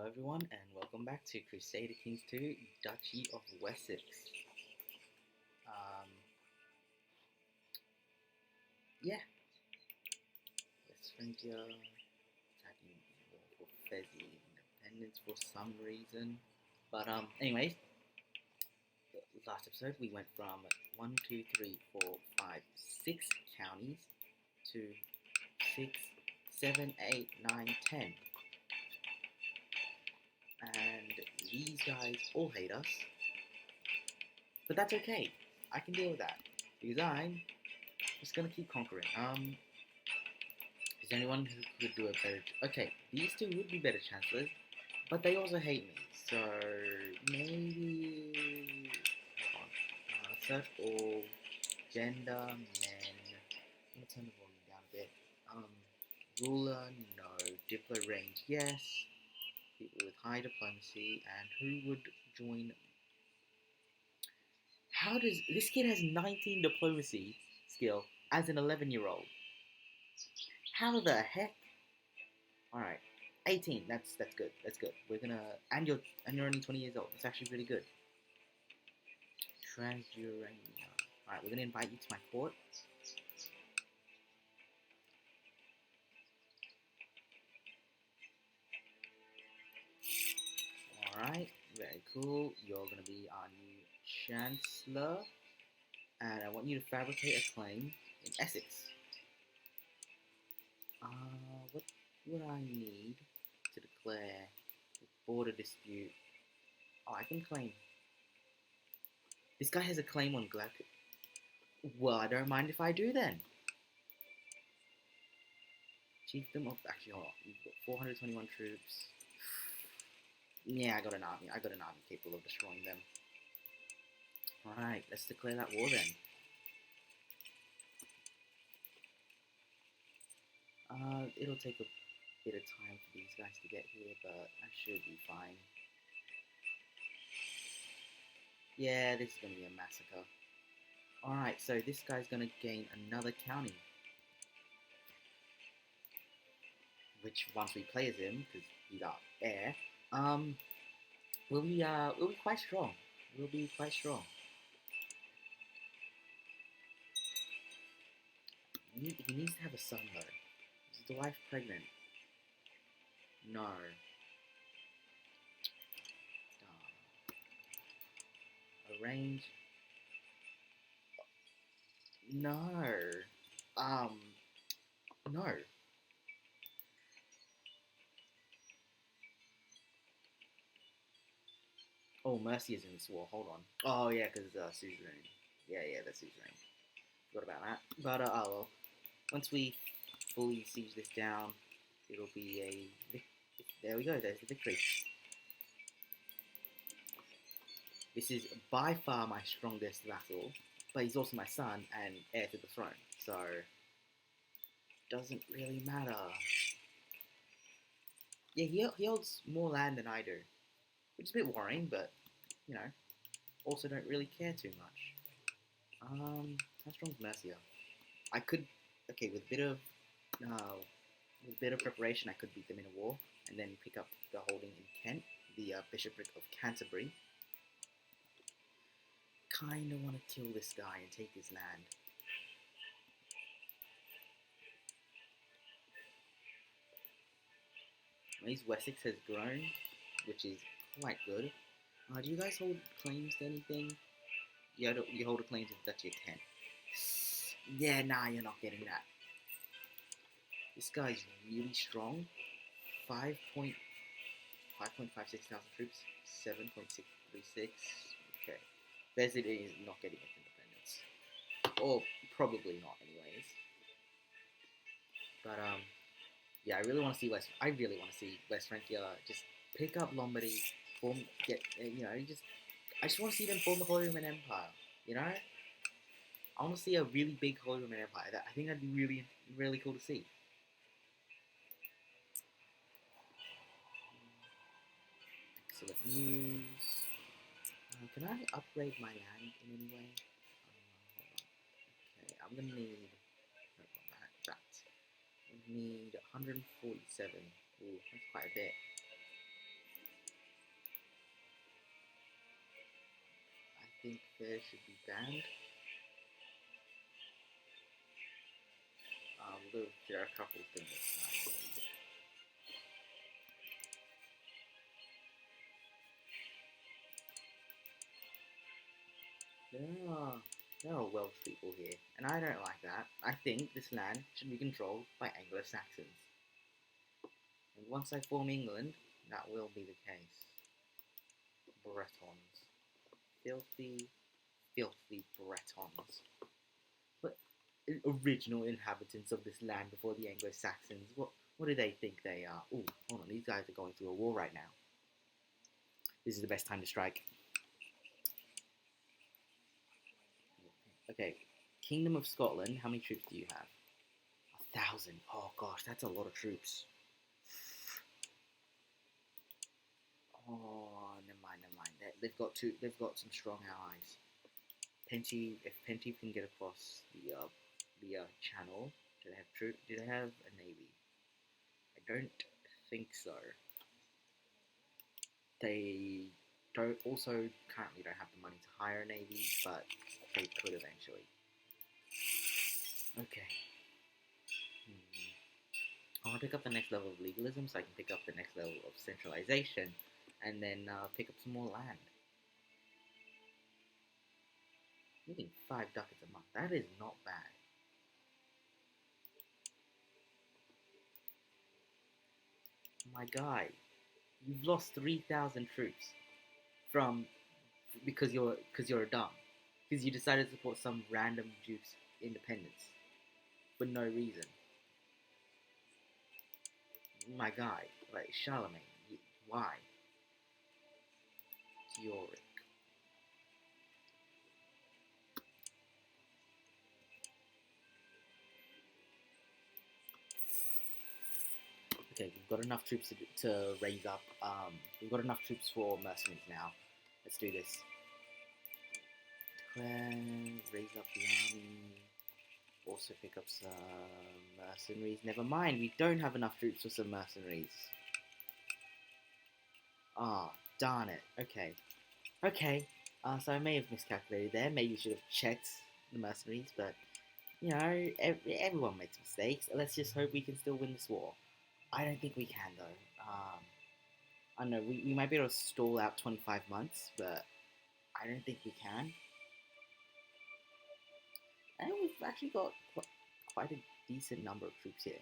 Hello everyone and welcome back to Crusader Kings 2 Duchy of Wessex. Um, yeah, West Francia attacking for Fezzi independence for some reason. But anyways, last episode we went from 1, 2, 3, 4, 5, 6 counties to 6, 7, 8, 9, 10. And these guys all hate us. But that's okay. I can deal with that. Because I'm just gonna keep conquering. Is there anyone who could do a better... Okay, these two would be better chancellors, but they also hate me. So, maybe... Hold on. Search all gender, men... I'm gonna turn the volume down a bit. Ruler, no. Diplo range, yes. People with high diplomacy, and who would join... How does... This kid has 19 diplomacy skill as an 11-year-old. How the heck? Alright. 18. That's good. That's good. We're gonna and you're only 20 years old. It's actually really good. Transurania. Alright, we're gonna invite you to my court. Alright, very cool. You're gonna be our new Chancellor. And I want you to fabricate a claim in Essex. What would I need to declare a border dispute? Oh, I can claim. This guy has a claim on Glad. Well, I don't mind if I do then. Chiefdom of... Actually, hold on. You've got 421 troops. Yeah, I got an army. I got an army capable of destroying them. Alright, let's declare that war then. It'll take a bit of time for these guys to get here, but I should be fine. Yeah, this is going to be a massacre. Alright, so this guy's going to gain another county. Which, once we play as him, because he's our heir, we'll be quite strong. We'll be quite strong. He needs to have a son, though. Is the wife pregnant? No. Arrange. No. No. Oh, Mercy is in this war. Hold on. Oh, yeah, because suzerain. Yeah, that's suzerain. Forgot about that. But, oh well. Once we fully siege this down, it'll be a... There we go, there's the victory. This is by far my strongest vassal, but he's also my son and heir to the throne, so... Doesn't really matter. Yeah, he holds more land than I do, which is a bit worrying, but, you know, also don't really care too much. How strong's Mercia? I could... Okay, with a bit of preparation, I could beat them in a war, and then pick up the holding in Kent, the bishopric of Canterbury. Kinda want to kill this guy and take his land. At least Wessex has grown, which is quite good. Do you guys hold claims to anything? You hold a claim to the Duchy of Kent. Yeah, nah, you're not getting that. This guy's really strong. 5.56 thousand troops. 7.636. Okay. Bezid is not getting its independence. Or probably not, anyways. But, yeah, I really want to see West Francia just pick up Lombardy, I just want to see them form the Holy Roman Empire, you know? I want to see a really big Holy Roman Empire. I think that'd be really, really cool to see. Excellent news. Can I upgrade my land in any way? Hold on. Okay, I'm gonna need... That. I need 147. Ooh, that's quite a bit. think there should be banned. We'll go. There are a couple of things that's not needed. There are Welsh people here, and I don't like that. I think this land should be controlled by Anglo-Saxons. And once I form England, that will be the case. Bretons. Filthy, filthy Bretons. But original inhabitants of this land before the Anglo-Saxons, what do they think they are? Oh, hold on, these guys are going through a war right now. This is the best time to strike. Okay, Kingdom of Scotland, how many troops do you have? 1,000. Oh gosh, that's a lot of troops. Oh, never mind. They've got some strong allies. If Penty can get across the channel, do they have Do they have a navy? I don't think so. They currently don't have the money to hire a navy, but they could eventually. Okay. I want to pick up the next level of legalism so I can pick up the next level of centralization and then pick up some more land. Making 5 ducats a month. That is not bad. My guy, you've lost 3,000 troops because you're a dumb. Because you decided to support some random duke's independence for no reason. My guy, like Charlemagne, why? Yorick. Okay, we've got enough troops to raise up. We've got enough troops for mercenaries now. Let's do this. Declare, raise up the army. Also pick up some mercenaries. Never mind, we don't have enough troops for some mercenaries. Ah, darn it. Okay. So I may have miscalculated there. Maybe you should have checked the mercenaries, but you know, everyone makes mistakes. Let's just hope we can still win this war. I don't think we can though. I don't know. We might be able to stall out 25 months, but I don't think we can. And we've actually got quite a decent number of troops here.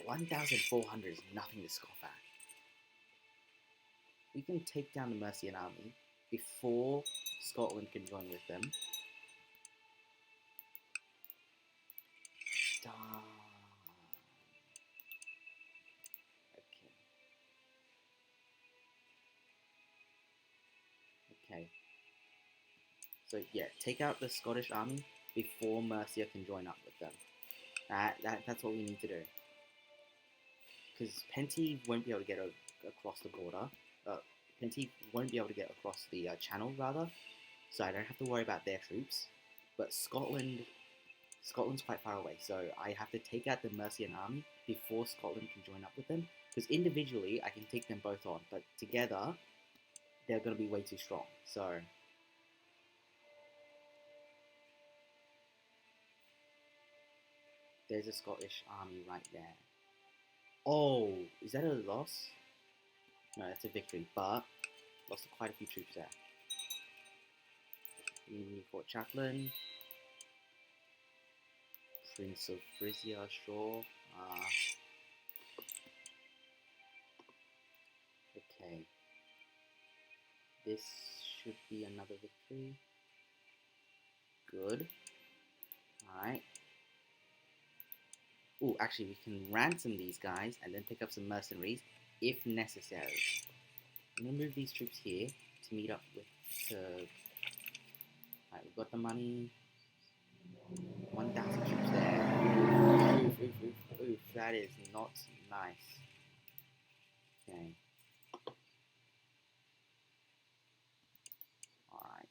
1,400 is nothing to scoff at. We can take down the Mercian army before Scotland can join with them. Darn. Okay. So yeah, take out the Scottish army before Mercia can join up with them. That's what we need to do. Because Penty won't be able to get across the border. Penty won't be able to get across the channel, rather. So I don't have to worry about their troops. But Scotland's quite far away, so I have to take out the Mercian army before Scotland can join up with them. Because individually, I can take them both on, but together, they're going to be way too strong. So there's a Scottish army right there. Oh, is that a loss? No, that's a victory, but lost quite a few troops there. Fort Chaplain, Prince of Frisia, sure. Okay. This should be another victory. Good. Alright. Oh, actually, we can ransom these guys and then pick up some mercenaries if necessary. I'm going to move these troops here to meet up with... Alright, we've got the money. 1,000 troops there. Oof. That is not nice. Okay. Alright.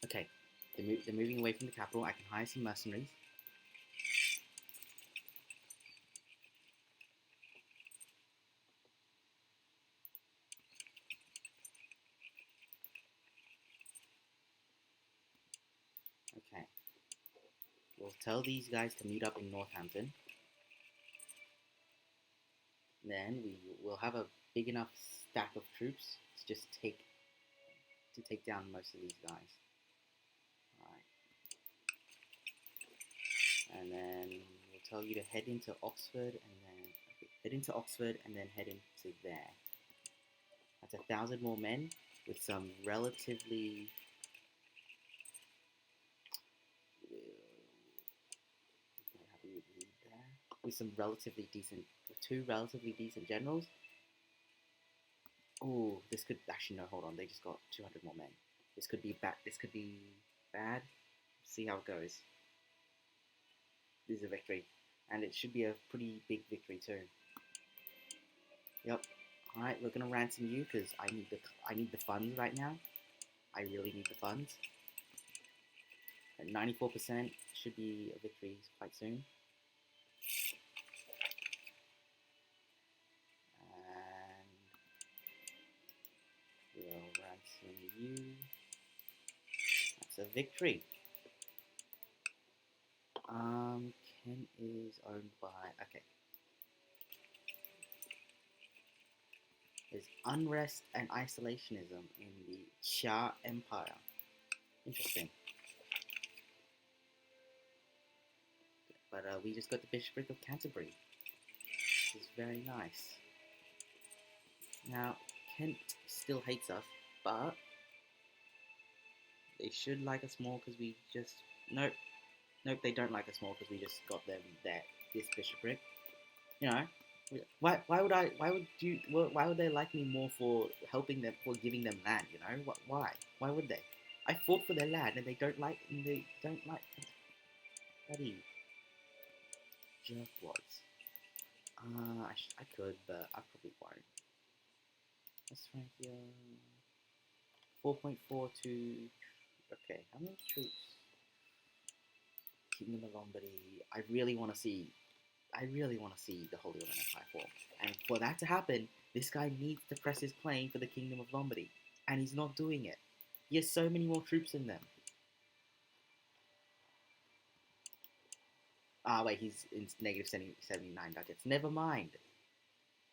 Okay. They're moving away from the capital. I can hire some mercenaries. Okay. We'll tell these guys to meet up in Northampton. Then we will have a big enough stack of troops to just take down most of these guys. Alright. And then we'll tell you to head into Oxford and then head into Oxford and then head into there. That's 1,000 more men with some relatively with two relatively decent generals. Oh, this could actually no. Hold on, they just got 200 more men. This could be bad. This could be bad. See how it goes. This is a victory, and it should be a pretty big victory too. Yep. All right, we're gonna ransom you because I need the funds right now. I really need the funds. At 94% should be a victory quite soon. And we'll ransom you. That's a victory. Kent is owned by, okay. There's unrest and isolationism in the Xia Empire. Interesting. But we just got the Bishopric of Canterbury, which is very nice. Now, Kent still hates us, but they should like us more because we just... Nope, they don't like us more because we just got them this bishopric. You know, why would they like me more for helping them, for giving them land? You know, why would they? I fought for their land and they don't like bloody jerkwads. I could, but I probably won't. Let's rank here. 4.42. Okay, how many troops? Kingdom of Lombardy. I really want to see the Holy Roman Empire form. And for that to happen, this guy needs to press his claim for the Kingdom of Lombardy. And he's not doing it. He has so many more troops than them. Ah, wait, he's in negative 79 ducats. Never mind.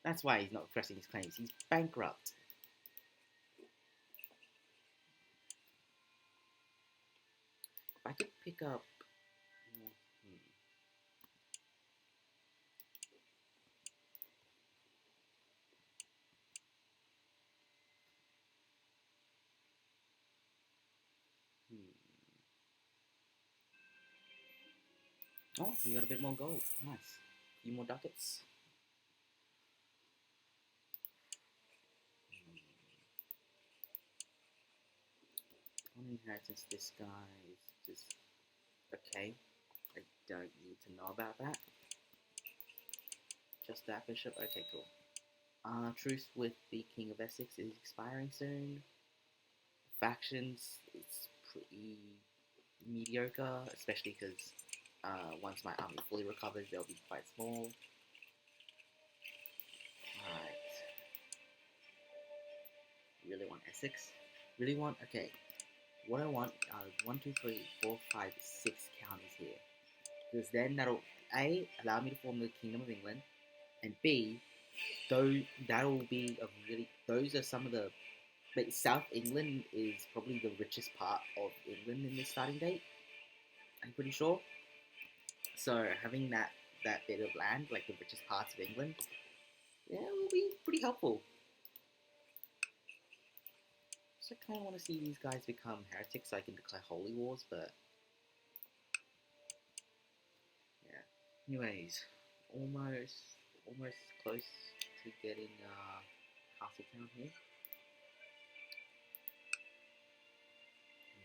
That's why he's not pressing his claims. He's bankrupt. If I could pick up... Oh, we got a bit more gold. Nice. A few more ducats. On inheritance, this guy is just... Okay. I don't need to know about that. Just that bishop? Okay, cool. Truce with the King of Essex is expiring soon. Factions, it's pretty mediocre, especially because once my army fully recovers, they'll be quite small. Alright. Really want Essex? Really want... Okay. What I want are 1, 2, 3, 4, 5, 6 counties here. Because then that'll A, allow me to form the Kingdom of England, and B, that'll be a really... Those are some of the... But South England is probably the richest part of England in this starting date. I'm pretty sure. So having that bit of land, like the richest parts of England, yeah, will be pretty helpful. So I kind of want to see these guys become heretics so I can declare holy wars, but yeah. Anyways, almost close to getting Castletown here.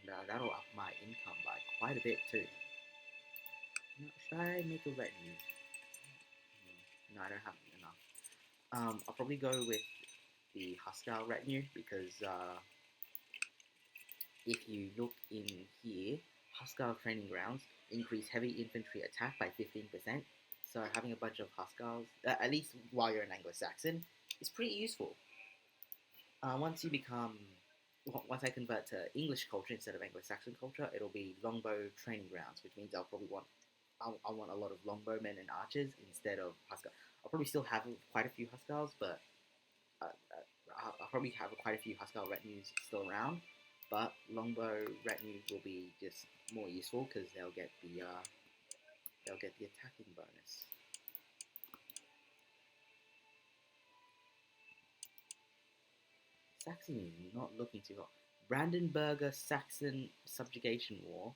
And that'll up my income by quite a bit too. Now, should I make a retinue? No, I don't have enough. I'll probably go with the Hostile retinue because if you look in here, Hostile training grounds increase heavy infantry attack by 15%. So having a bunch of Hostiles, at least while you're an Anglo-Saxon, is pretty useful. Once you become once I convert to English culture instead of Anglo-Saxon culture, it'll be longbow training grounds, which means I'll probably want I want a lot of longbowmen and archers instead of Huskar. I'll probably still have quite a few Huskars, but I'll probably have quite a few Huskar retinues still around. But longbow retinues will be just more useful because they'll get the attacking bonus. Saxony is not looking too hot. Brandenburger Saxon subjugation war.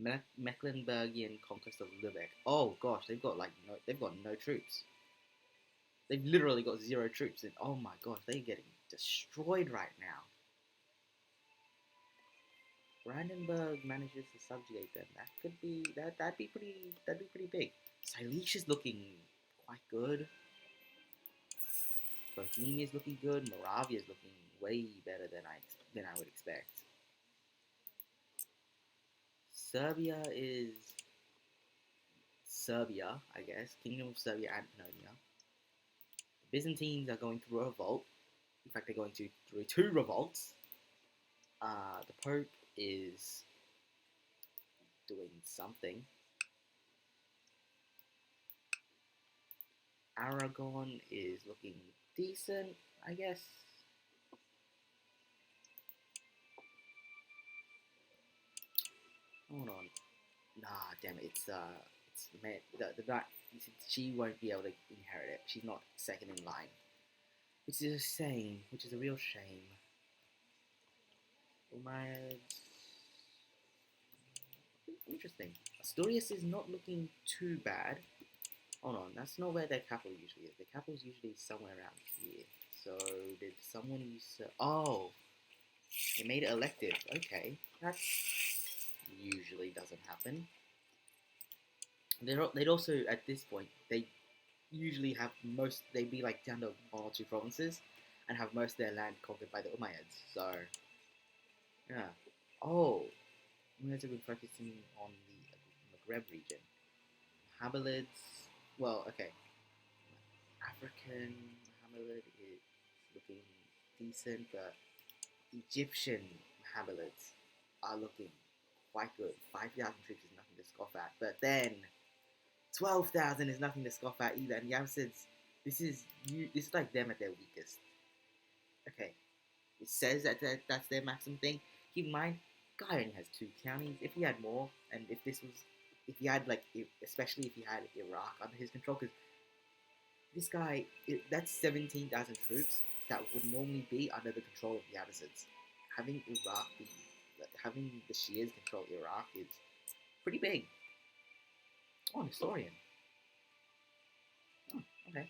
Mecklenburgian conquest of Lübeck. Oh gosh, they've got no troops. They've literally got 0 troops, and oh my gosh, they're getting destroyed right now. Brandenburg manages to subjugate them. That could be that'd be pretty big. Silesia is looking quite good. Bohemia is looking good. Moravia is looking way better than I would expect. Serbia is Serbia, I guess. Kingdom of Serbia and Pannonia. The Byzantines are going through a revolt. In fact, they're going through 2 revolts. The Pope is doing something. Aragon is looking decent, I guess. Hold on. Nah, damn it. It's the she won't be able to inherit it. She's not second in line, which is a shame. Which is a real shame. Interesting. Asturias is not looking too bad. Hold on, that's not where their capital usually is. Their capital is usually somewhere around here. So did someone use? Oh, they made it elective. Okay, that usually doesn't happen. They'd also at this point they usually have most. They'd be like down to 1 or 2 provinces, and have most of their land conquered by the Umayyads. So yeah. Oh, Umayyads have been focusing on the Maghreb region. Hamilids. Well, okay. African Hamilid is looking decent, but Egyptian Hamilids are looking quite good. 5,000 troops is nothing to scoff at. But then 12,000 is nothing to scoff at either. And Yamsids, this is like them at their weakest. Okay, it says that's their maximum thing. Keep in mind, guy only has 2 counties. If he had more, and if he had especially if he had Iraq under his control, because this guy, that's 17,000 troops that would normally be under the control of the Abbasids. Having the Shias control Iraq is pretty big. Oh, an historian. Oh, okay.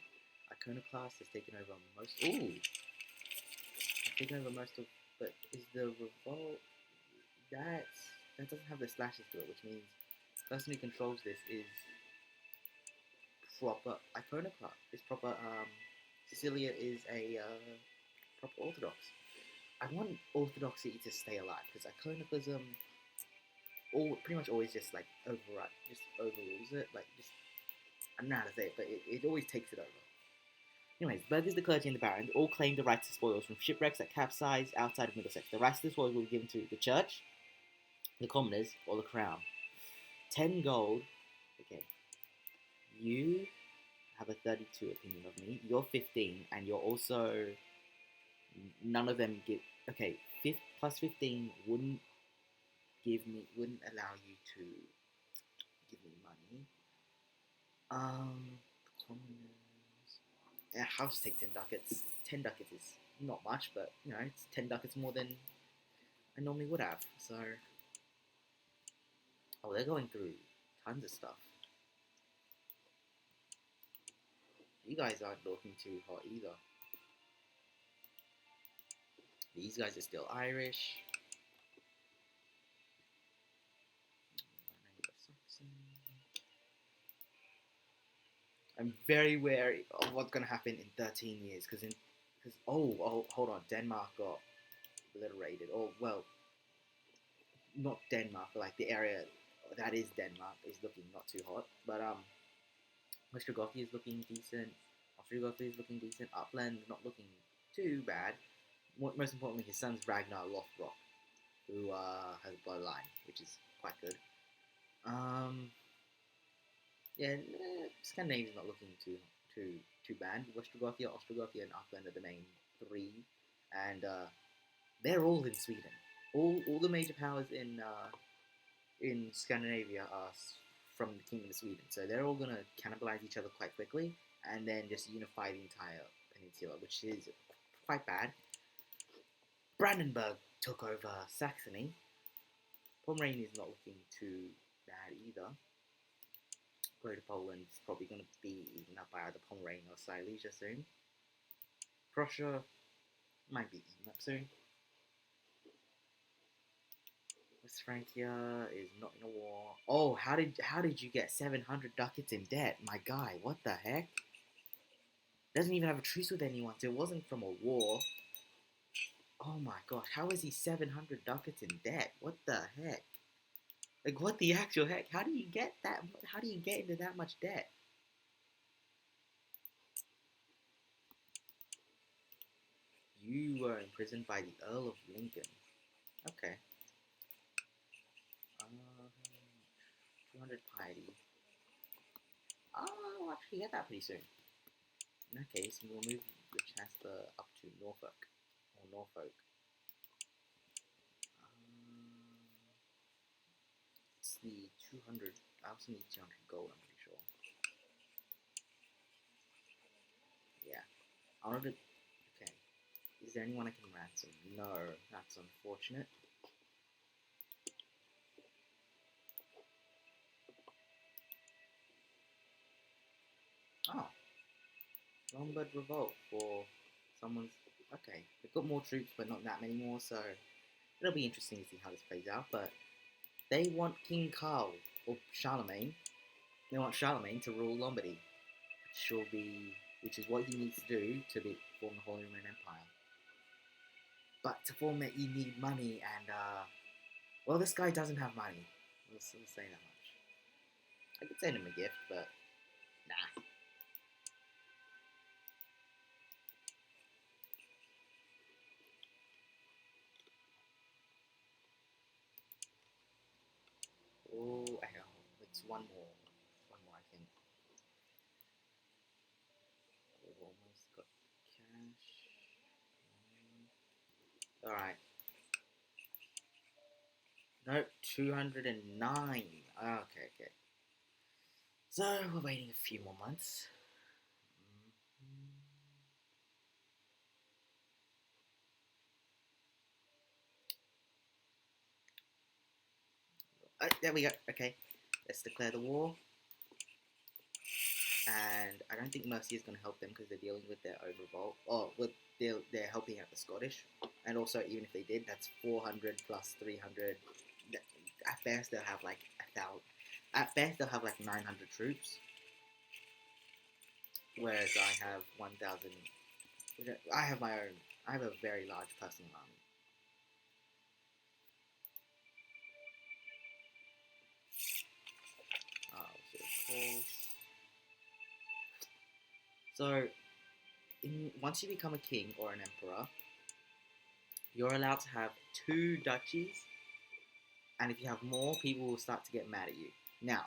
Iconoclast has taken over most. Ooh, taken over most of. But is the revolt that doesn't have the slashes to it, which means the person who controls this is proper Iconoclast. It's proper. Sicilia is a proper Orthodox. I want Orthodoxy to stay alive because iconoclasm pretty much always just overrules it. I don't know how to say it, but it always takes it over. Anyways, burghers, the clergy, and the barons all claimed the right to spoils from shipwrecks that capsized outside of Middlesex. The rights to the spoils will be given to the church, the commoners, or the crown. 10 gold. Okay. You have a 32 opinion of me. You're 15, and you're also... None of them give... Okay, plus 15 wouldn't allow you to give me money. Yeah, I'll just take 10 ducats. 10 ducats is not much, but it's 10 ducats more than I normally would have. So, they're going through tons of stuff. You guys aren't looking too hot either. These guys are still Irish. I'm very wary of what's going to happen in 13 years because hold on, Denmark got obliterated. Or well, not Denmark, but like the area that is Denmark is looking not too hot. But Ostrogothia is looking decent. Ostrogothia is looking decent. Upland not looking too bad. most importantly, his son's Ragnar Lothbrok, who has a bloodline, which is quite good. Um, yeah, Scandinavia's not looking too bad. Ostrogothia, and Uppland are the main three, and they're all in Sweden. All the major powers in Scandinavia are from the Kingdom of Sweden, so they're all gonna cannibalize each other quite quickly, and then just unify the entire peninsula, which is quite bad. Brandenburg took over Saxony. Pomerania is not looking too bad either. Greater Poland's probably going to be eaten up by either Pomerania or Silesia soon. Prussia might be eaten up soon. West Francia is not in a war. Oh, how did you get 700 ducats in debt, my guy? What the heck? Doesn't even have a truce with anyone, so it wasn't from a war. Oh my gosh, how is he 700 ducats in debt? What the heck? Like, what the actual heck? How do you get that? How do you get into that much debt? You were imprisoned by the Earl of Lincoln. Okay. 200 piety. I'll actually get that pretty soon. In that case, we'll move the Chancellor up to Norfolk. Or Norfolk. It's the 200. I also need 200 gold, I'm pretty sure. Yeah. I wanted to. Okay. Is there anyone I can ransom? No. That's unfortunate. Oh. Lombard Revolt for someone's. Okay. They've got more troops, but not that many more, so it'll be interesting to see how this plays out. But they want King Carl, or Charlemagne. They want Charlemagne to rule Lombardy, which is what he needs to do to form the Holy Roman Empire. But to form it, you need money, and well, this guy doesn't have money. We'll say that much. I could send him a gift, but nah. Oh, it's one more. One more, I think. We've almost got cash. Alright. Nope, 209. Okay. So, we're waiting a few more months. There we go. Okay, let's declare the war. And I don't think Mercia is going to help them because they're dealing with their own revolt. Oh, well, they're helping out the Scottish. And also, even if they did, that's 400 plus 300. At best, they'll have like 1,000. At best, they'll have like 900 troops. Whereas I have 1,000. I have my own. I have a very large personal army. So, once you become a king or an emperor, you're allowed to have 2 duchies, and if you have more, people will start to get mad at you. Now,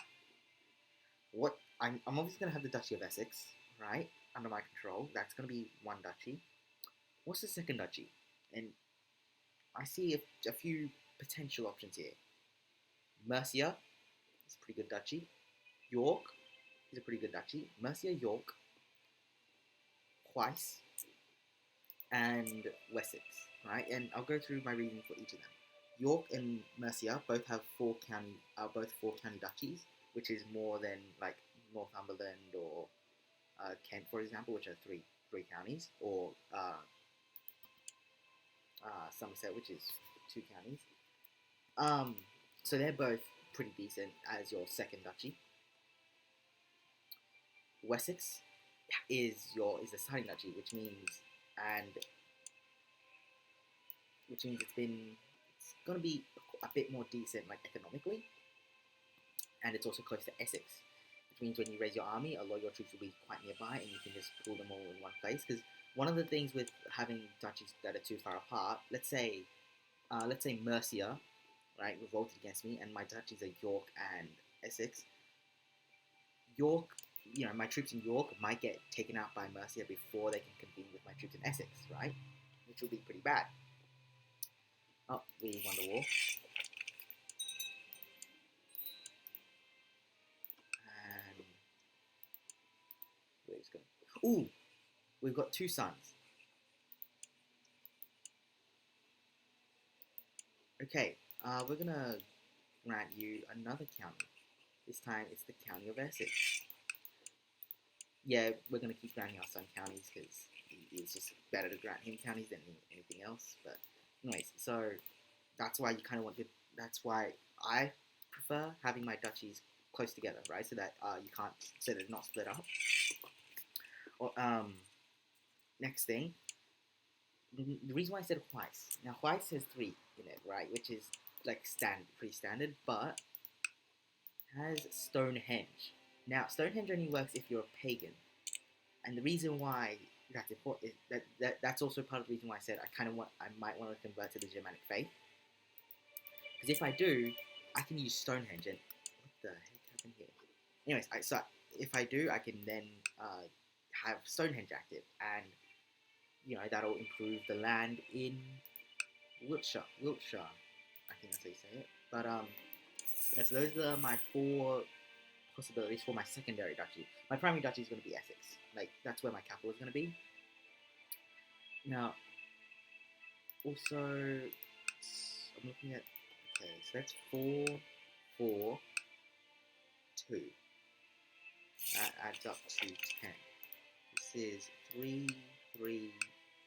I'm obviously going to have the Duchy of Essex, right, under my control. That's going to be 1 duchy. What's the second duchy? And I see a few potential options here. Mercia is a pretty good duchy. York is a pretty good duchy. Mercia, York, Twice, and Wessex, right? And I'll go through my reasoning for each of them. York and Mercia both have 4 county duchies, which is more than like Northumberland or Kent, for example, which are three counties, or Somerset, which is 2 counties. So they're both pretty decent as your second duchy. Wessex is the starting duchy, which means it's gonna be a bit more decent, like economically, and it's also close to Essex, which means when you raise your army, a lot of your troops will be quite nearby, and you can just pull them all in one place. Because one of the things with having duchies that are too far apart, let's say Mercia, right, revolted against me, and my duchies are York and Essex. York, my troops in York might get taken out by Mercia before they can convene with my troops in Essex, right? Which will be pretty bad. Oh, we won the war. And where's going? Ooh, we've got 2 sons. Okay, we're gonna grant you another county. This time it's the county of Essex. Yeah, we're gonna keep granting our son counties because it's just better to grant him counties than anything else. But anyways, so that's why you kind of want to. That's why I prefer having my duchies close together, right? So that you can't, so they're not split up. Or next thing, the reason why I said Weiss. Now Weiss has 3 in it, right? Which is like pretty standard, but has Stonehenge. Now Stonehenge only works if you're a pagan, and the reason why that's important is that's also part of the reason why I said I might want to convert to the Germanic faith. Because if I do, I can use Stonehenge, and what the heck happened here? Anyways, so if I do, I can then have Stonehenge active, and that'll improve the land in Wiltshire. I think that's how you say it. But yeah, so those are my 4 possibilities for my secondary duchy. My primary duchy is going to be Essex. Like, that's where my capital is going to be. Now, also, I'm looking at, okay, so that's 4, 4, 2. That adds up to 10. This is 3, 3,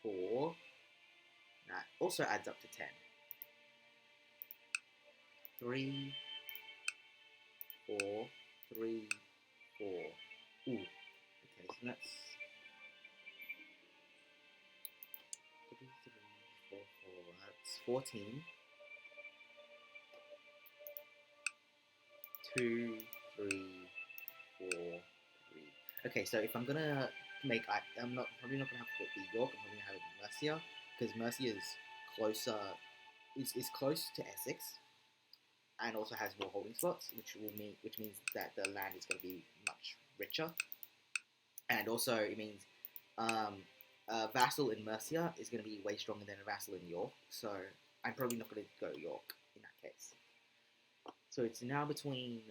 4. That also adds up to 10. 3, 4, 3, 4. Ooh. Okay, so that's 3, 3, 4, 4. That's 14. 2, 3, 4, 3. Okay, so if I'm gonna make, I'm probably not gonna have to be York. I'm probably gonna have it Mercia, because Mercia is closer, is close to Essex, and also has more holding slots, which means that the land is going to be much richer, and also it means a vassal in Mercia is going to be way stronger than a vassal in York. So I'm probably not going to go York in that case. So it's now between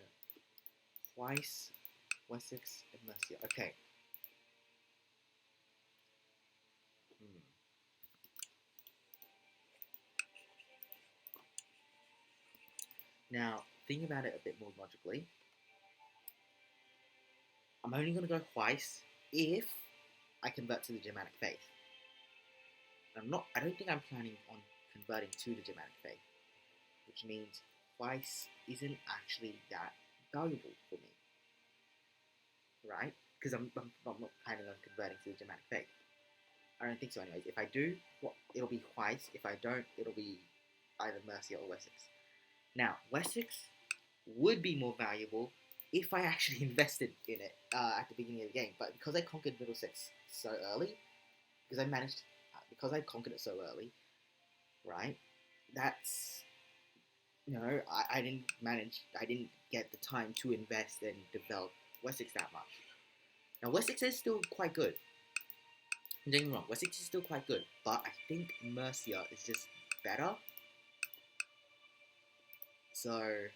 Weiss, Wessex, and Mercia. Okay. Now, thinking about it a bit more logically, I'm only going to go Weiss if I convert to the Germanic faith. I don't think I'm planning on converting to the Germanic faith, which means Weiss isn't actually that valuable for me, right? Because I'm not planning on converting to the Germanic faith. I don't think so, anyways. If I do, it'll be Weiss. If I don't, it'll be either Mercia or Wessex. Now, Wessex would be more valuable if I actually invested in it at the beginning of the game, but because I conquered Middlesex so early, because I conquered it so early, right? That's I didn't get the time to invest and develop Wessex that much. Now Wessex is still quite good. Don't get me wrong, Wessex is still quite good, but I think Mercia is just better. So,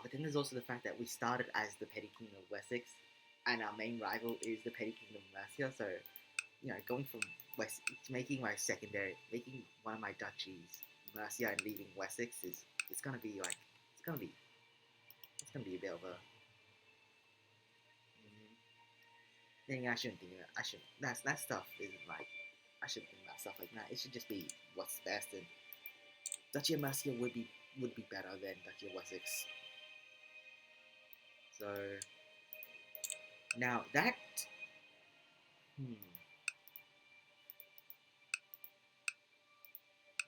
but then there's also the fact that we started as the Petty Kingdom of Wessex, and our main rival is the Petty Kingdom of Mercia. So, going from making one of my duchies Mercia and leaving Wessex it's gonna be a bit of a. Then I shouldn't think of that. I should that stuff isn't like I shouldn't think about stuff like that. It should just be what's best, and Duchy of Mercia would be better than Duchy of Wessex. So now that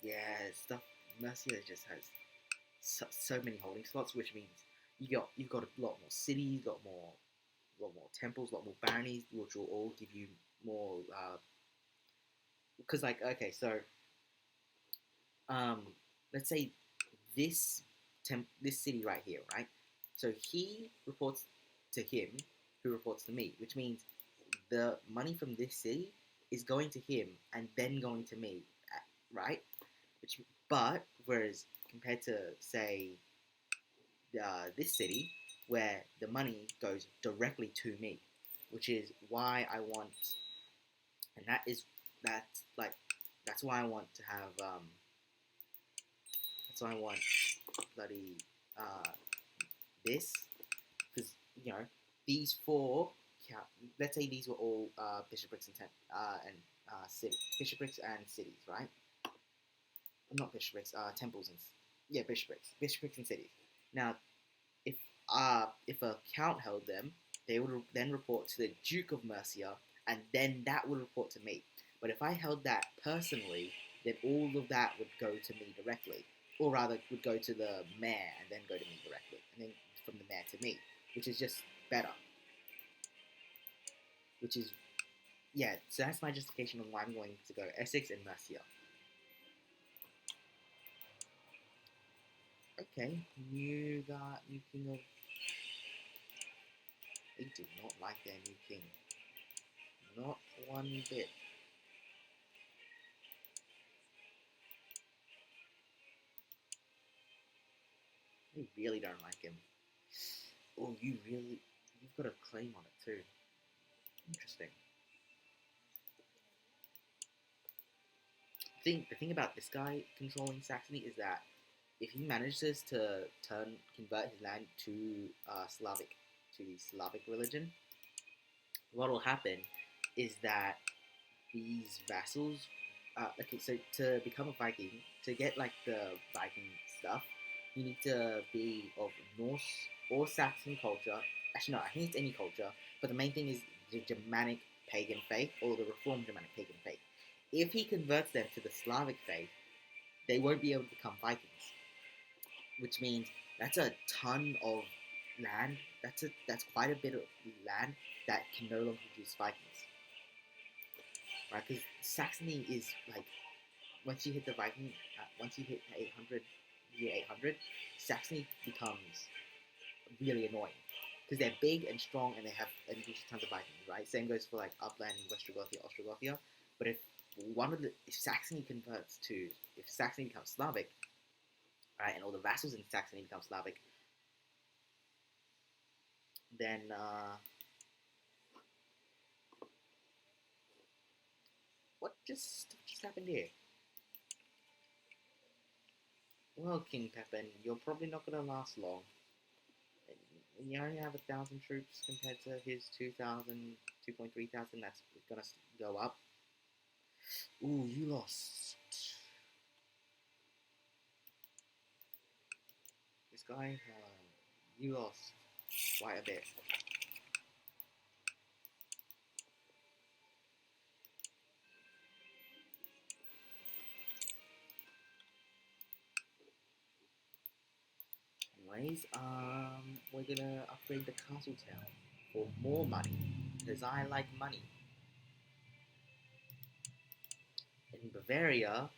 yeah, stuff Mercia just has so many holding slots, which means you've got a lot more cities, a lot more a lot more temples, a lot more baronies, which will all give you more. Because like okay, so um, let's say this this city right here, right? So he reports to him, who reports to me, which means the money from this city is going to him and then going to me, right? Which, but whereas compared to say this city, where the money goes directly to me, which is why I want, and that's like that's why I want to have that's why I want bloody uh, this because you know these four. Let's say these were all bishoprics and bishoprics and cities, right? Not bishoprics, temples and yeah, bishoprics and cities. Now, if a count held them, they would then report to the Duke of Mercia, and then that would report to me. But if I held that personally, then all of that would go to me directly, or rather, would go to the mayor and then go to me directly, and then from the mayor to me, which is just better. Which is yeah. So that's my justification on why I'm going to go Essex and Mercia. Okay, new king of. They do not like their new king. Not one bit. They really don't like him. Oh, you've got a claim on it too. Interesting. The thing about this guy controlling Saxony is that if he manages to convert his land to the Slavic religion, what will happen is that these vassals, okay, so to become a Viking, to get like the Viking stuff, you need to be of Norse or Saxon culture. Actually, no, I think it's any culture, but the main thing is the Germanic pagan faith or the Reformed Germanic pagan faith. If he converts them to the Slavic faith, they won't be able to become Vikings, which means that's a ton of land. That's quite a bit of land that can no longer produce Vikings, right? Because Saxony is like once you hit the Viking, once you hit 800, year 800, Saxony becomes really annoying because they're big and strong and they have and produce tons of Vikings, right? Same goes for like Upland, Westrogothia, Ostrogothia. But if Saxony becomes Slavic, right, and all the vassals in Saxony become Slavic, then what just happened here? Well, King Pepin, you're probably not gonna last long. You only have 1,000 troops compared to his 2,000, 2.3 thousand. That's gonna go up. Ooh, you lost. This guy, you lost quite a bit. Anyways, we're gonna upgrade the castle town for more money because I like money. In Bavaria,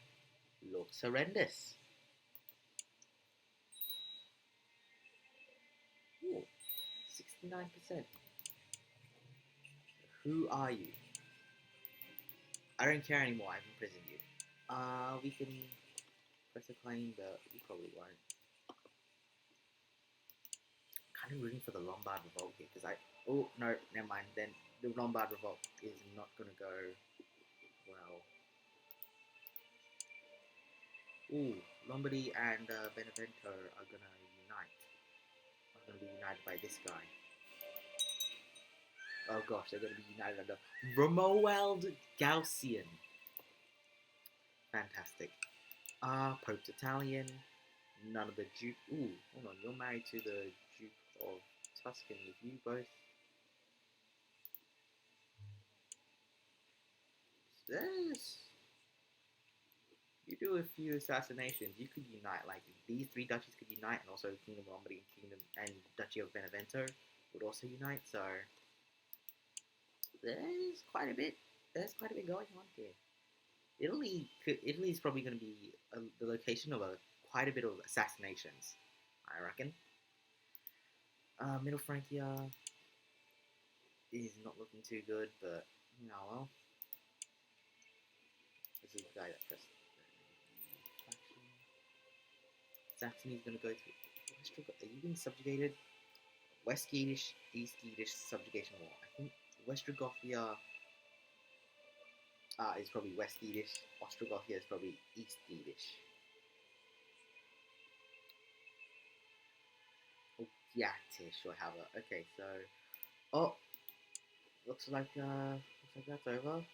looks horrendous. Ooh, 69%. Who are you? I don't care anymore. I've imprisoned you. We can press a claim, but we probably won't. Kind of rooting for the Lombard Revolt here because oh no, never mind. Then the Lombard Revolt is not gonna go well. Ooh, Lombardy and Benevento are gonna unite. Are gonna be united by this guy. Oh gosh, they're gonna be united under Romuald Gaussian. Fantastic. Pope's Italian. None of the Duke. Ooh, hold on. You're married to the Duke of Tuscany. If you both. This. You do a few assassinations. You could unite. Like these three duchies could unite, and also Kingdom of Lombardy and Kingdom and Duchy of Benevento would also unite. So there's quite a bit. There's quite a bit going on here. Italy is probably going to be the location of quite a bit of assassinations, I reckon. Middle Francia is not looking too good, but oh well. This is the guy that pressed faction. Saxony's going to go through. Are you being subjugated? West Gedish, East Gedish subjugation war. I think Westrogothia is probably West Gedish. Ostrogothia is probably East Gedish. Oh, yeah, sure, however. Okay, so looks like that's over.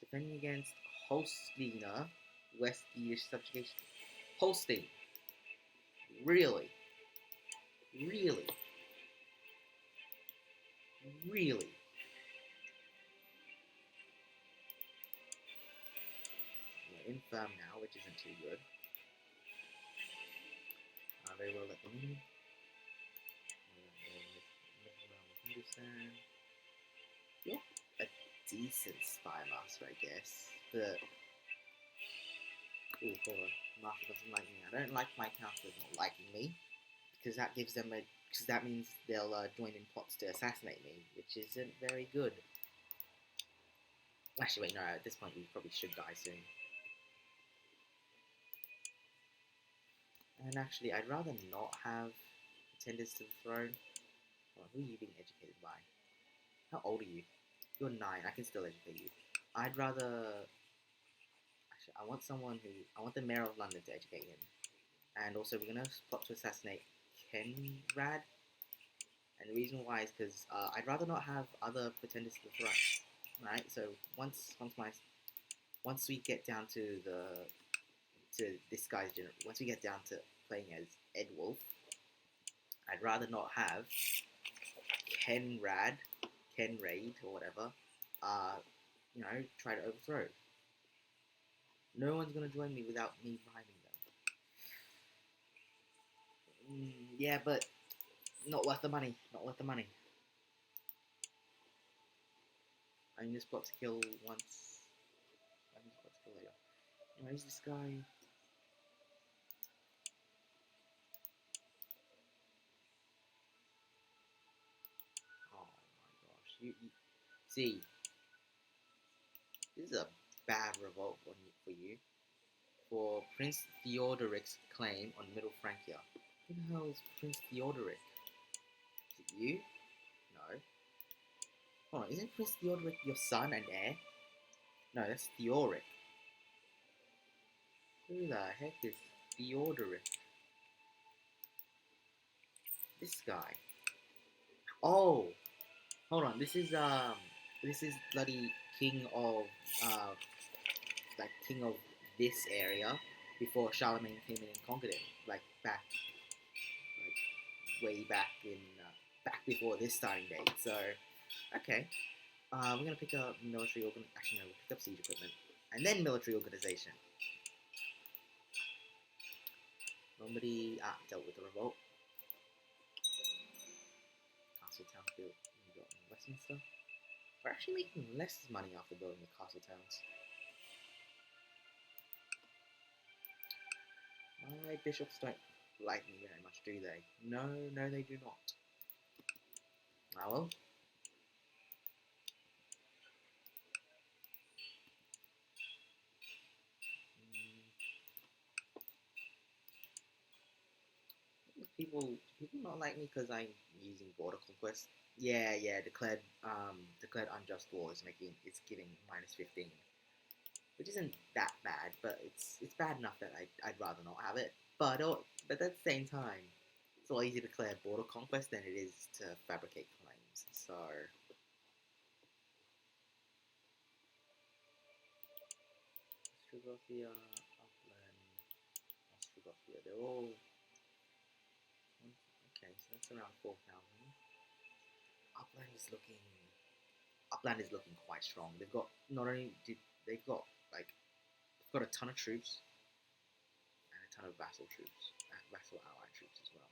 Defending against Holsteiner, West Gedish subjugation. Holstein, really, really, really. We're infirm now, which isn't too good. Very well let them in. Yeah, a decent spy master, I guess. But ooh, hold on, master doesn't like me. I don't like my counselors not liking me because that gives them because that means they'll join in plots to assassinate me, which isn't very good. Actually, wait, no. At this point, we probably should die soon. And actually, I'd rather not have pretenders to the throne. Well, who are you being educated by? How old are you? You're 9. I can still educate you. I'd rather. Actually, I want the mayor of London to educate him. And also, we're gonna plot to assassinate Kenrad. And the reason why is because I'd rather not have other pretenders to the throne. Right? So once we get down to this guy's once we get down to playing as Edwulf, I'd rather not have Kenraid or whatever, try to overthrow. No one's gonna join me without me bribing them. Yeah, but not worth the money. Not worth the money. I can just plot to kill once. I can just plot to kill later. Where's this guy? Oh my gosh! You see, this is a bad revolt for you. For Prince Theodoric's claim on Middle Francia. Who the hell is Prince Theodoric? Is it you? No. Hold on, isn't Prince Theodoric your son and heir? No, that's Theodoric. Who the heck is Theodoric? This guy. Oh! Hold on, this is bloody king of king of this area before Charlemagne came in and conquered it, way back in back before this starting date. So, okay, we're gonna pick up military Actually, no, we'll pick up siege equipment and then military organization. Nobody dealt with the revolt. Castle town built. We got Westminster. We're actually making less money after building the castle towns. My bishops don't like me very much, do they? No, they do not. Ah well. People not like me because I'm using border conquest. Yeah, declared unjust war is giving -15, which isn't that bad, but it's bad enough that I'd rather not have it. But at the same time, it's a lot easier to declare border conquest than it is to fabricate claims. So Ostrogothia, Upland, Ostrogothia, they're all okay. So that's around 4,000. Upland is looking quite strong. They've got they've got a ton of troops and a ton of vassal allied troops as well.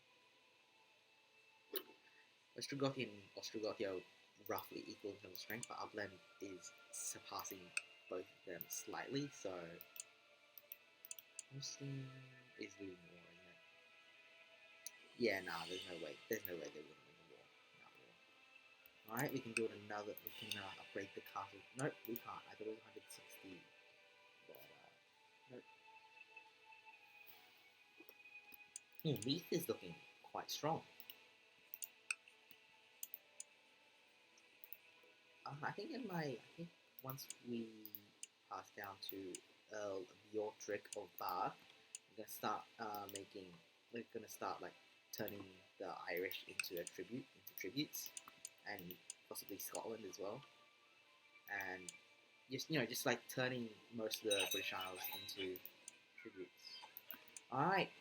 Ostrogothia roughly equal in terms of strength, but upland is surpassing both of them slightly, so Muslim is losing the war, isn't it? Yeah, nah, there's no way. There's no way they're gonna win the war. Alright, we can build another. We can upgrade the castle. Nope, we can't. I thought it was 160. But, nope. Leaf is looking quite strong. I think once we pass down to Earl Bjortrick of Bar, we're gonna start making. We're gonna start like turning the Irish into tributes, and possibly Scotland as well, and just like turning most of the British Isles into tributes. All right.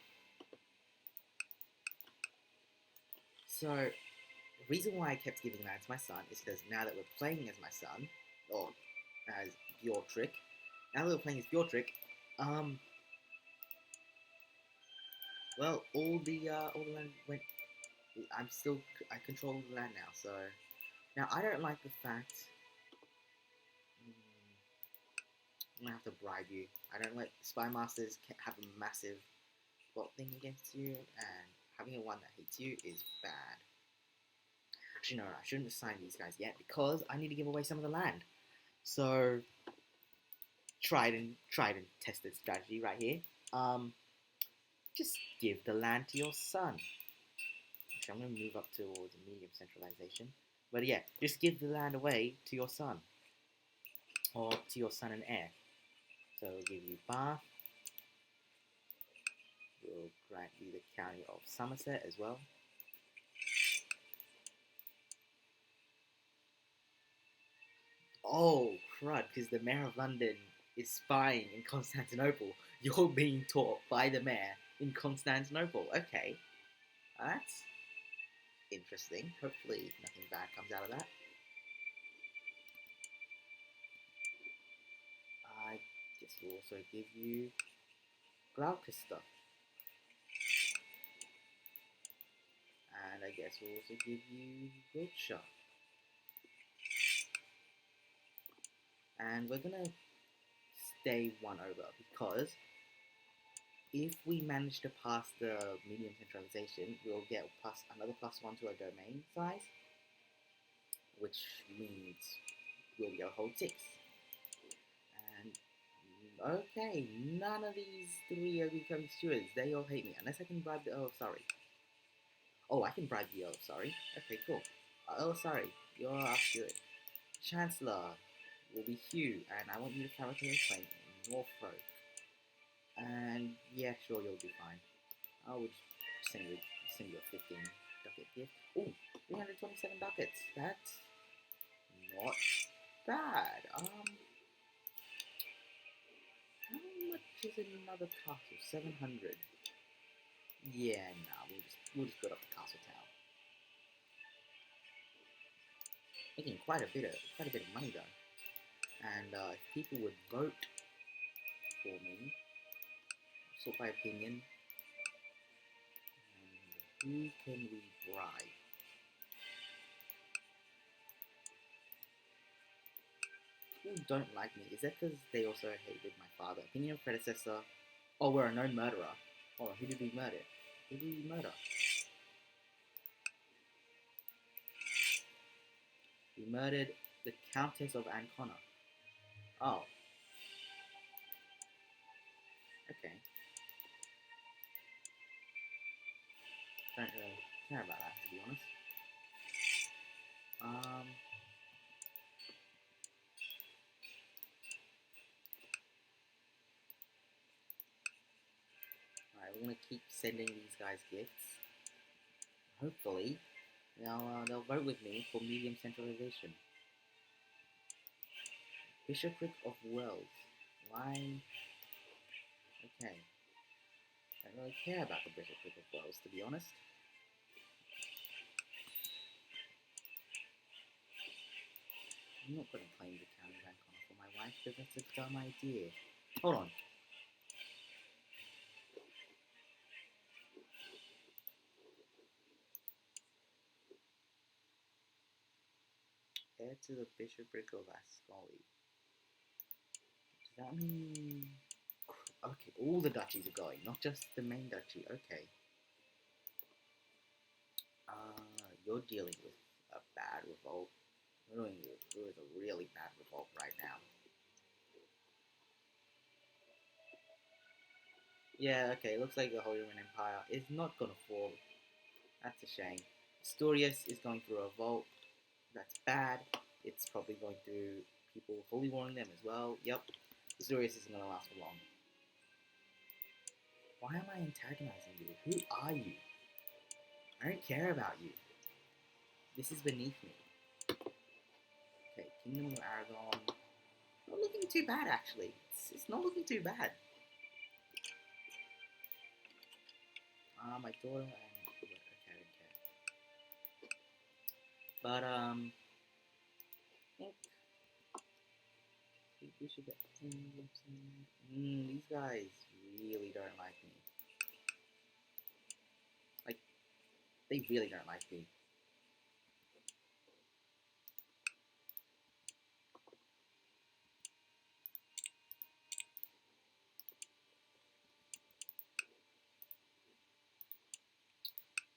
So the reason why I kept giving land to my son is because now that we're playing as my son, or as Bjortrick, now that we're playing as Bjortrick, well, all the land went. I control the land now. So now I don't like the fact. I'm gonna have to bribe you. I don't like spy masters have a massive plot thing against you, and having a one that hates you is bad. Actually, no, I shouldn't assign these guys yet because I need to give away some of the land. So tried and tested strategy right here. Just give the land to your son. Actually, I'm going to move up towards a medium centralization. But yeah, just give the land away to your son. Or to your son and heir. So we'll give you Bath. We'll grant you the county of Somerset as well. Oh, crud, because the Mayor of London is spying in Constantinople. You're being taught by the Mayor in Constantinople. Okay. That's interesting. Hopefully nothing bad comes out of that. I guess we'll also give you Gloucester. And I guess we'll also give you Wiltshire. And we're gonna stay one over because if we manage to pass the medium centralization, we'll get another +1 to our domain size, which means we'll be able to hold 6. And okay, none of these 3 are becoming stewards. They all hate me unless I can bribe the Earl of Surrey. Oh, I can bribe the Earl of Surrey. Okay, cool. Earl of Surrey, you're our steward. Chancellor will be Hugh, and I want you to fabricate a claim in Norfolk. And yeah, sure, you'll be fine. I would send you a 15 ducat gift. Oh, 327 ducats. That's not bad. How much is another castle? 700. Yeah, nah, we'll just build up the castle town. Making quite a bit of money though. And if people would vote for me, sort by opinion, and who can we bribe? People don't like me. Is that because they also hated my father? Opinion of predecessor. Oh, we're a known murderer. Oh, who did we murder? Who did we murder? We murdered the Countess of Ancona. Oh. Okay. Don't really care about that, to be honest. Alright, we're gonna keep sending these guys gifts. Hopefully, they'll vote with me for medium centralization. Bishopric of Wells. Why? Okay. I don't really care about the Bishopric of Wells, to be honest. I'm not going to claim the County of Ancona for my wife because that's a dumb idea. Hold on. head to the bishopric of Ascoli. Does that mean... Okay, all the duchies are going, not just the main duchy. Okay. You're dealing with a bad revolt. You're doing with a really bad revolt right now. Yeah, okay, looks like the Holy Roman Empire is not gonna fall. That's a shame. Storius is going through a revolt. That's bad. It's probably going through people holy warring them as well. Yep. Storius isn't gonna last for long. Why am I antagonizing you? Who are you? I don't care about you. This is beneath me. Okay, Kingdom of Aragon. Not looking too bad, actually. It's not looking too bad. My daughter and... Okay, I don't care. But, I think we should get... these guys really don't like me. Like, they really don't like me.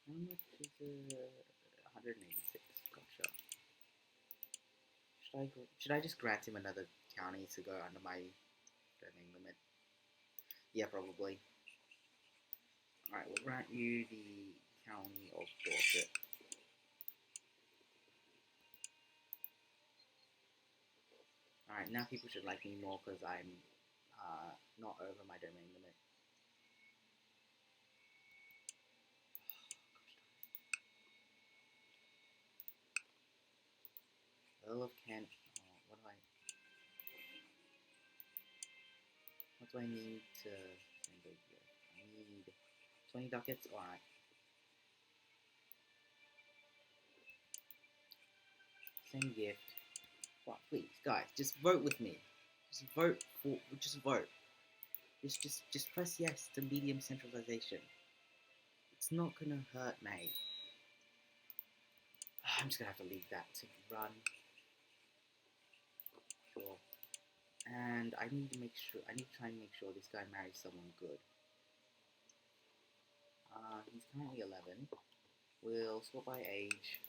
How much is 186. Gotcha. Should I just grant him another county to go under my domain limit? Yeah, probably. Alright, we'll grant you the county of Dorset. Alright, now people should like me more because I'm not over my domain limit. Earl of Kent. Oh, what do I need to send over here? I need 20 ducats. Alright. Send gift. Well, please, guys, just vote with me. Just vote. Just press yes to medium centralization. It's not gonna hurt, mate. I'm just gonna have to leave that to run. Sure. And I need to try and make sure this guy marries someone good. He's currently 11. We'll swap by age.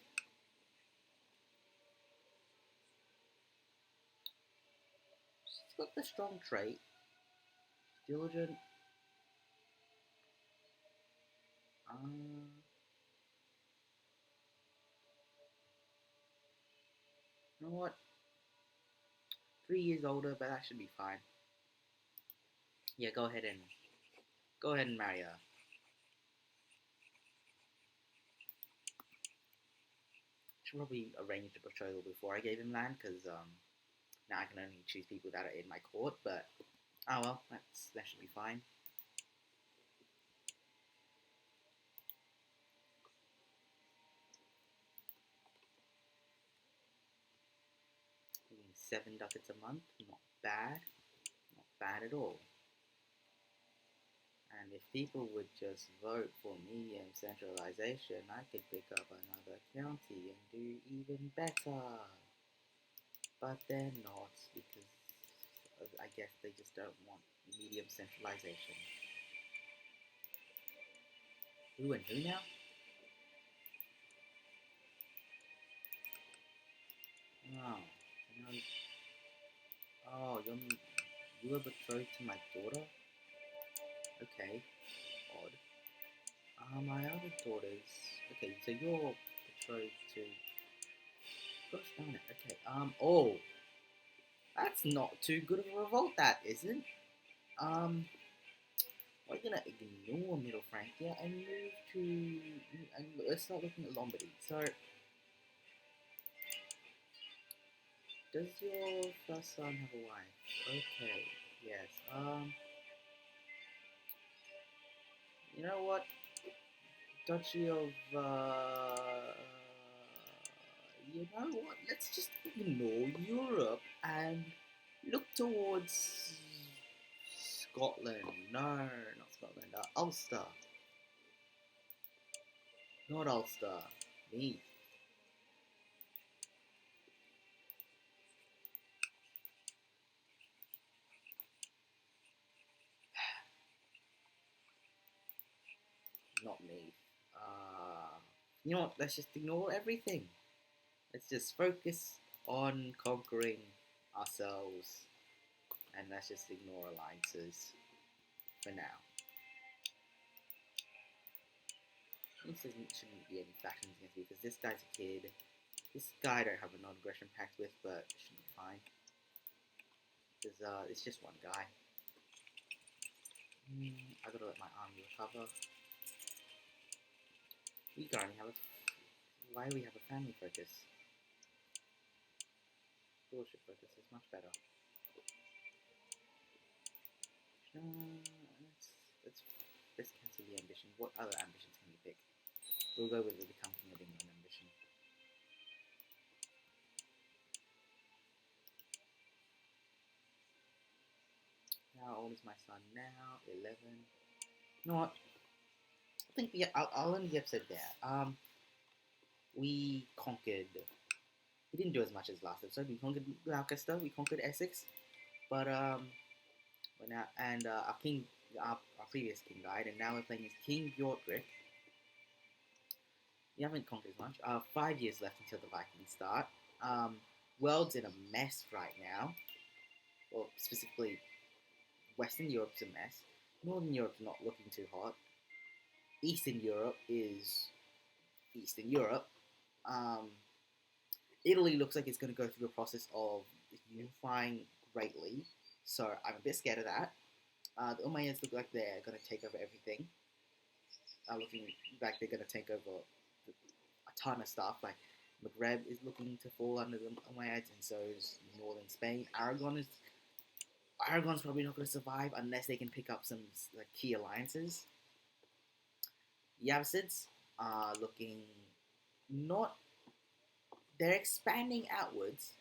He's got the strong trait. Diligent. You know what? 3 years older, but that should be fine. Yeah, go ahead and marry her. Should probably arrange the betrothal before I gave him land, because now I can only choose people that are in my court. But oh well, that should be fine. 7 ducats a month, not bad at all. And if people would just vote for medium centralization, I could pick up another county and do even better. But they're not, because I guess they just don't want medium centralization. Who and who now? Oh, you were betrothed to my daughter? Okay, odd. My other daughters... Okay, so you're betrothed to... Gosh darn it, okay, oh! That's not too good of a revolt, that isn't. We're gonna ignore Middle Francia and move to... and let's start looking at Lombardy. So... Does your first son have a wife? Okay, yes, you know what? Duchy of, you know what? Let's just ignore Europe and look towards Scotland. No, not Scotland. Ulster. Not Ulster. Me. not me. You know what? Let's just ignore everything. Let's just focus on conquering ourselves, and let's just ignore alliances for now. This shouldn't be any factions against me because this guy's a kid. This guy I don't have a non-aggression pact with, but it should be fine. Because it's just one guy. I gotta let my army recover. We currently have a. Why do we have a family focus? Bullshit focus is much better. Let's let's cancel the ambition. What other ambitions can we pick? We'll go with the become king of England ambition. How old is my son now? 11. You know what? I think I'll end the episode there. We conquered. We didn't do as much as last episode. We conquered Gloucester. We conquered Essex. But we're now and our king, our previous king died, and now we're playing as King Bjortrik. We haven't conquered as much. 5 years left until the Vikings start. World's in a mess right now. Well, specifically, Western Europe's a mess. Northern Europe's not looking too hot. Eastern Europe is Eastern Europe. Italy looks like it's going to go through a process of unifying greatly, so I'm a bit scared of that. The Umayyads look like they're going to take over everything. Looking like they're going to take over a ton of stuff. Like Maghreb is looking to fall under the Umayyads, and so is northern Spain. Aragon's probably not going to survive unless they can pick up some like key alliances. The Abbasids are looking not. They're expanding outwards,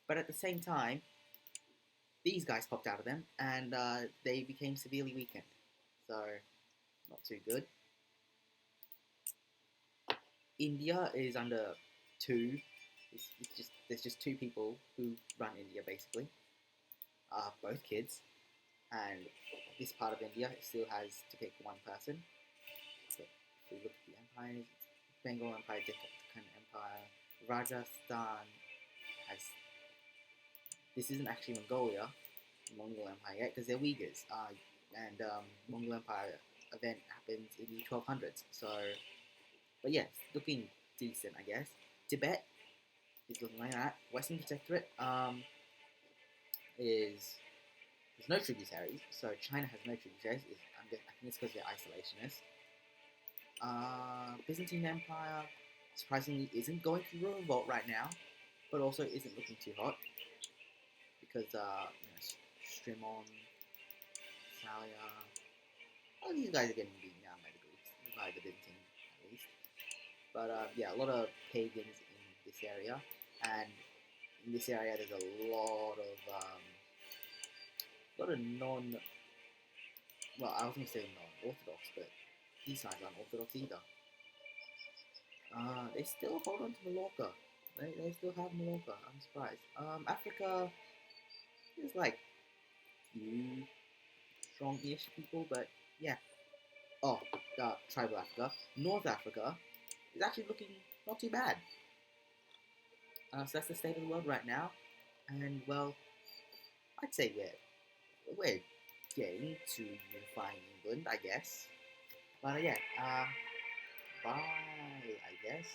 but at the same time, these guys popped out of them, and they became severely weakened. So, not too good. India is under two. There's just two people who run India basically. Both kids, and this part of India still has to pick one person. So if we look at the empires, Bengal Empire, Deccan Empire, Rajasthan has. This isn't actually Mongolia, Mongol Empire yet, because they're Uyghurs. And Mongol Empire event happens in the 1200s. So, but yeah, it's looking decent, I guess. Tibet is looking like that. Western Protectorate is there's no tributaries, so China has no tributaries. I think it's because they're isolationists. Byzantine Empire surprisingly isn't going through a revolt right now, but also isn't looking too hot because Strimon, Salia, all these guys are getting beaten down by the Greeks, by the Byzantine at least. But yeah, a lot of pagans in this area, and in this area there's a lot of non. Well, I was going to say non-orthodox, but these guys aren't orthodox either. They still hold on to Mallorca. They still have Mallorca. I'm surprised. Africa is like few strong-ish people, but yeah. Oh, tribal Africa. North Africa is actually looking not too bad. So that's the state of the world right now, and well, I'd say we're getting to unifying England, I guess. But yeah, bye, I guess.